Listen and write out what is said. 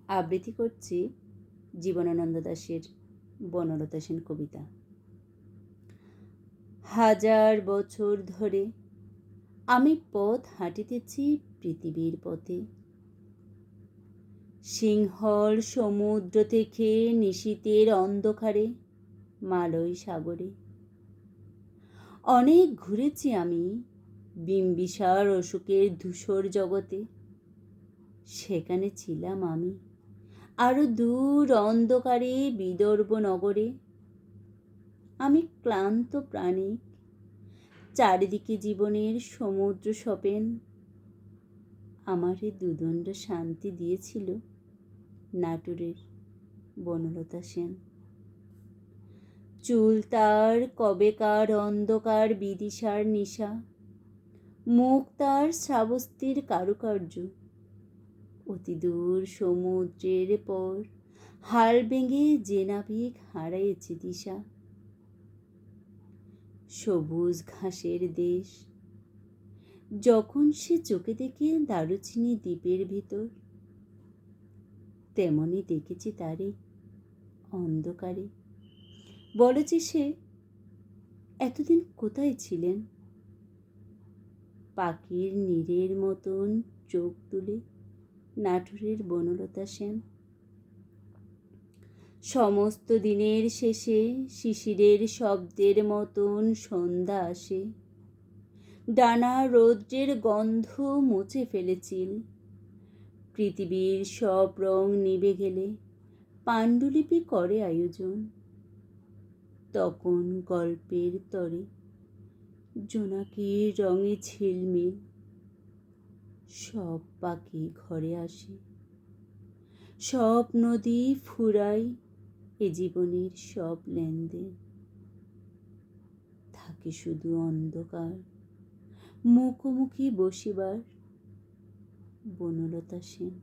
আবৃত্তি করছি জীবনানন্দ দাশের বনলতা সেন কবিতা। হাজার বছর ধরে আমি পথ হাঁটিতেছি পৃথিবীর পথে, সিংহল সমুদ্র থেকে নিশীথের অন্ধকারে মালয় সাগরে। অনেক ঘুরেছি আমি বিম্বিসার অশোকের ধূসর জগতে, সেখানে ছিলাম আমি আরো দূর অন্ধকারে বিদর্ভ নগরে। আমি ক্লান্ত প্রাণিক, চারিদিকে জীবনের সমুদ্র সপেন। আমারে দুদণ্ড শান্তি দিয়েছিল নাটোরের বনলতা সেন। চুল তার কবেকার অন্ধকার বিদিশার নিশা, মুখ তার শ্রাবস্তির কারুকার্য। অতি দূর সমুদ্রের পর হাল ভেঙে যে নাবিক হারাইছে দিশা। সবুজ ঘাসের দেশ যখন সে চোখে দেখে দারুচিনি দ্বীপের ভিতর, তেমনি দেখেছি তারে অন্ধকারে। বলেছে সে, এতদিন কোথায় ছিলেন? পাখির নীড়ের মতন চোখ তুলে নাটোরের বনলতা সেন। সমস্ত দিনের শেষে শিশিরের শব্দের মতন সন্ধ্যা আসে, ডানা রৌদ্রের গন্ধ মুছে ফেলেছিল। পৃথিবীর সব রং নিভে গেলে পাণ্ডুলিপি করে আয়োজন। তখন গল্পের তরে জোনাকির রঙে ঝিলমিল, সব পাখি ঘরে আসে, সব নদী ফুরায় এ জীবনের সব লেনদেন। থাকে শুধু অন্ধকার, মুখোমুখি বসিবার বনলতা সেন।